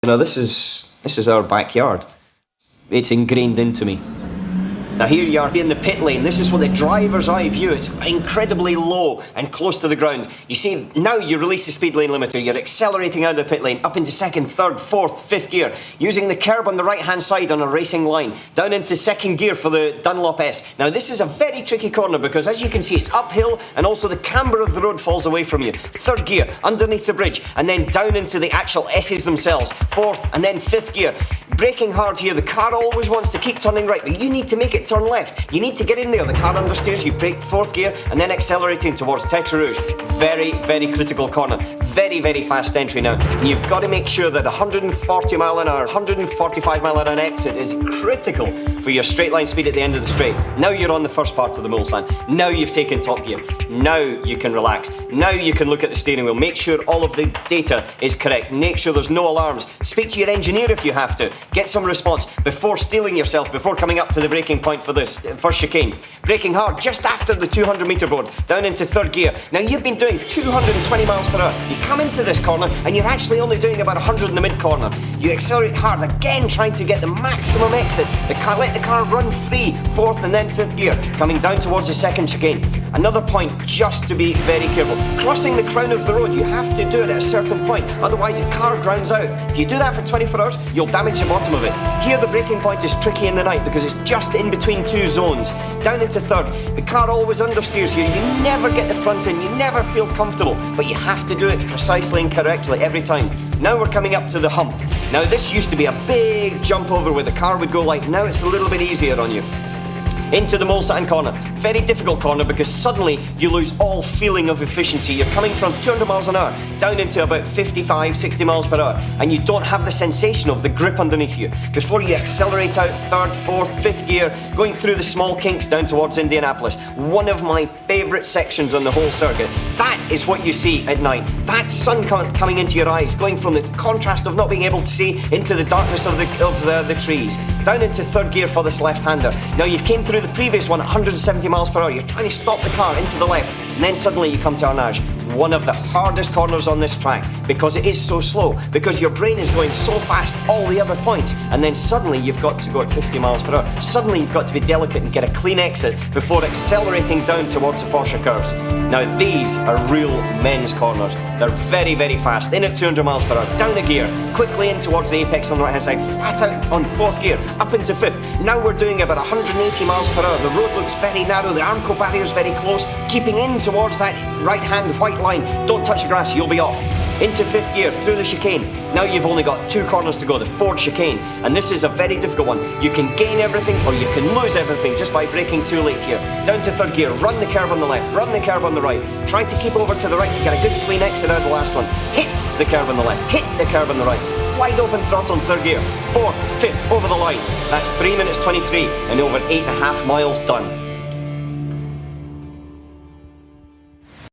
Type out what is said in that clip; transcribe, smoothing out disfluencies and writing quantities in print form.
You know, this is our backyard. It's ingrained into me. Now here you are in the pit lane. This is what the driver's eye view. It's incredibly low and close to the ground. You see, now you release the speed lane limiter. You're accelerating out of the pit lane, up into second, third, fourth, fifth gear, using the curb on the right-hand side on a racing line, down into second gear for the Dunlop S. Now this is a very tricky corner because, as you can see, it's uphill and also the camber of the road falls away from you. Third gear, underneath the bridge, and then down into the actual S's themselves. Fourth and then fifth gear. Braking hard here. The car always wants to keep turning right, but you need to make it turn left. You need to get in there. The car understeers, you brake fourth gear and then accelerating towards Tetre Rouge. Very, very critical corner. Very, very fast entry now. And you've got to make sure that 140 mile an hour, 145 mile an hour exit is critical for your straight line speed at the end of the straight. Now you're on the first part of the Mulsanne. Now you've taken top gear. Now you can relax. Now you can look at the steering wheel. Make sure all of the data is correct. Make sure there's no alarms. Speak to your engineer if you have to. Get some response before steeling yourself, before coming up to the braking point for this first chicane. Braking hard just after the 200 metre board, down into third gear. Now you've been doing 220 miles per hour. You come into this corner and you're actually only doing about 100 in the mid corner. You accelerate hard, again trying to get the maximum exit. Let the car run free, fourth and then fifth gear, coming down towards the second chicane. Another point just to be very careful. Crossing the crown of the road, you have to do it at a certain point, otherwise the car grounds out. If you do that for 24 hours, you'll damage the bottom of it. Here the braking point is tricky in the night because it's just in between two zones. Down into third, the car always understeers here. You never get the front in, you never feel comfortable, but you have to do it precisely and correctly every time. Now we're coming up to the hump. Now this used to be a big jump over where the car would go like, now it's a little bit easier on you. Into the Mulsanne corner. Very difficult corner because suddenly you lose all feeling of efficiency. You're coming from 200 miles an hour down into about 55, 60 miles per hour and you don't have the sensation of the grip underneath you. Before you accelerate out third, fourth, fifth gear, going through the small kinks down towards Indianapolis. One of my favourite sections on the whole circuit. That is what you see at night. That sun coming into your eyes, going from the contrast of not being able to see into the darkness of the trees. Down into third gear for this left-hander. Now you've came through the previous one at 170 miles per hour. You're trying to stop the car into the left, and then suddenly you come to Arnage. One of the hardest corners on this track because it is so slow, because your brain is going so fast all the other points, and then suddenly you've got to go at 50 miles per hour. Suddenly you've got to be delicate and get a clean exit before accelerating down towards the Porsche curves. Now these are real men's corners. They're very, very fast, in at 200 miles per hour, down a gear, quickly in towards the apex on the right hand side, flat out on fourth gear, up into fifth. Now we're doing about 180 miles per hour. The road looks very narrow, the Armco barrier is very close, keeping in towards that right hand white line. Don't touch the grass, you'll be off. Into fifth gear, through the chicane. Now you've only got two corners to go, the Ford chicane, and this is a very difficult one. You can gain everything or you can lose everything just by braking too late here. Down to third gear, run the curve on the left, run the curve on the right. Try to keep over to the right to get a good clean exit out of the last one. Hit the curve on the left, hit the curve on the right. Wide open throttle on third gear. Fourth, fifth, over the line. That's 3 minutes 23 and over 8.5 miles done.